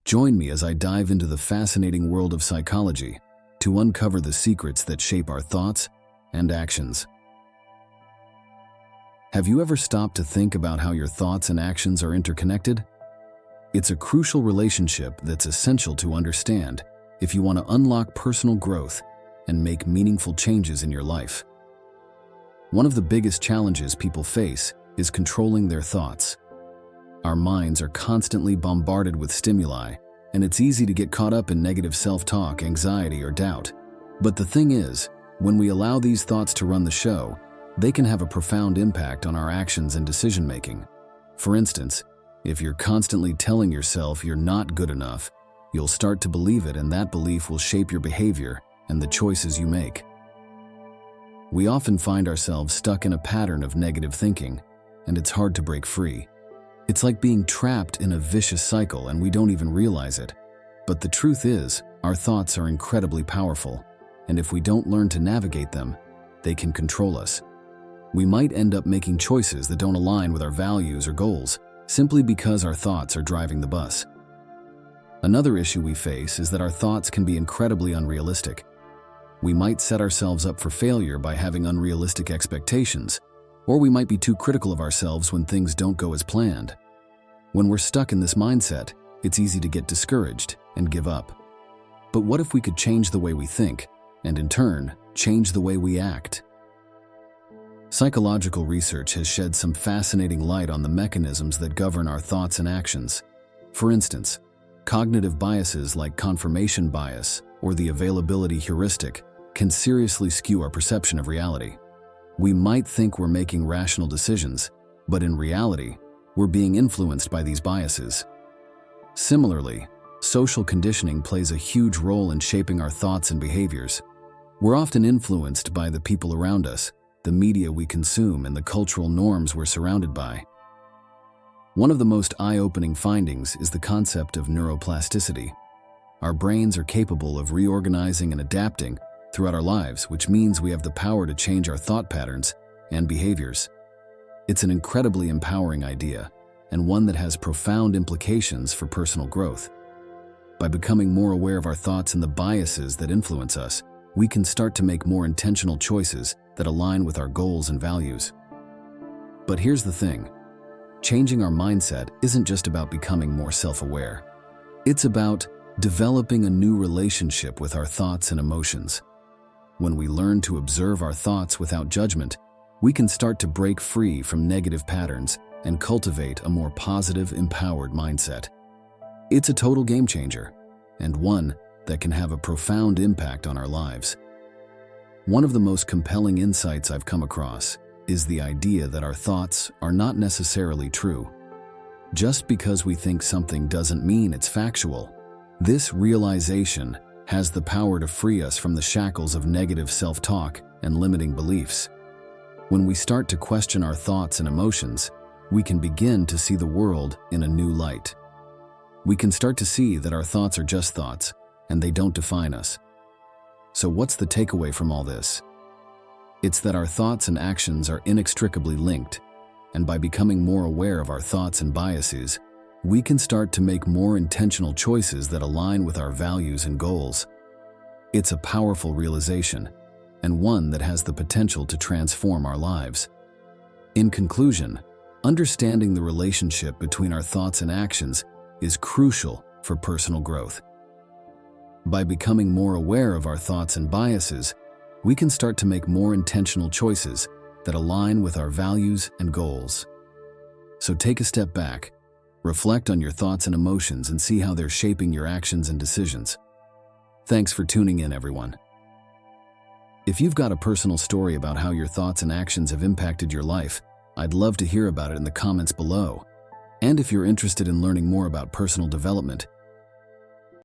Join me as I dive into the fascinating world of psychology to uncover the secrets that shape our thoughts and actions. Have you ever stopped to think about how your thoughts and actions are interconnected? It's a crucial relationship that's essential to understand if you want to unlock personal growth and make meaningful changes in your life. One of the biggest challenges people face is controlling their thoughts. Our minds are constantly bombarded with stimuli, and it's easy to get caught up in negative self-talk, anxiety, or doubt. But the thing is, when we allow these thoughts to run the show, they can have a profound impact on our actions and decision-making. For instance, if you're constantly telling yourself you're not good enough, you'll start to believe it, and that belief will shape your behavior and the choices you make. We often find ourselves stuck in a pattern of negative thinking, and it's hard to break free. It's like being trapped in a vicious cycle and we don't even realize it. But the truth is, our thoughts are incredibly powerful, and if we don't learn to navigate them, they can control us. We might end up making choices that don't align with our values or goals, simply because our thoughts are driving the bus. Another issue we face is that our thoughts can be incredibly unrealistic. We might set ourselves up for failure by having unrealistic expectations, or we might be too critical of ourselves when things don't go as planned. When we're stuck in this mindset, it's easy to get discouraged and give up. But what if we could change the way we think, and in turn, change the way we act? Psychological research has shed some fascinating light on the mechanisms that govern our thoughts and actions. For instance, cognitive biases like confirmation bias or the availability heuristic can seriously skew our perception of reality. We might think we're making rational decisions, but in reality, we're being influenced by these biases. Similarly, social conditioning plays a huge role in shaping our thoughts and behaviors. We're often influenced by the people around us, the media we consume, and the cultural norms we're surrounded by. One of the most eye-opening findings is the concept of neuroplasticity. Our brains are capable of reorganizing and adapting throughout our lives, which means we have the power to change our thought patterns and behaviors. It's an incredibly empowering idea, and one that has profound implications for personal growth. By becoming more aware of our thoughts and the biases that influence us, we can start to make more intentional choices that align with our goals and values. But here's the thing. Changing our mindset isn't just about becoming more self-aware. It's about developing a new relationship with our thoughts and emotions. When we learn to observe our thoughts without judgment, we can start to break free from negative patterns and cultivate a more positive, empowered mindset. It's a total game changer, and one that can have a profound impact on our lives. One of the most compelling insights I've come across is the idea that our thoughts are not necessarily true. Just because we think something doesn't mean it's factual. This realization has the power to free us from the shackles of negative self-talk and limiting beliefs. When we start to question our thoughts and emotions, we can begin to see the world in a new light. We can start to see that our thoughts are just thoughts, and they don't define us. So what's the takeaway from all this? It's that our thoughts and actions are inextricably linked, and by becoming more aware of our thoughts and biases, we can start to make more intentional choices that align with our values and goals. It's a powerful realization, and one that has the potential to transform our lives. In conclusion, understanding the relationship between our thoughts and actions is crucial for personal growth. By becoming more aware of our thoughts and biases, we can start to make more intentional choices that align with our values and goals. So take a step back, reflect on your thoughts and emotions, and see how they're shaping your actions and decisions. Thanks for tuning in, everyone. If you've got a personal story about how your thoughts and actions have impacted your life, I'd love to hear about it in the comments below. And if you're interested in learning more about personal development,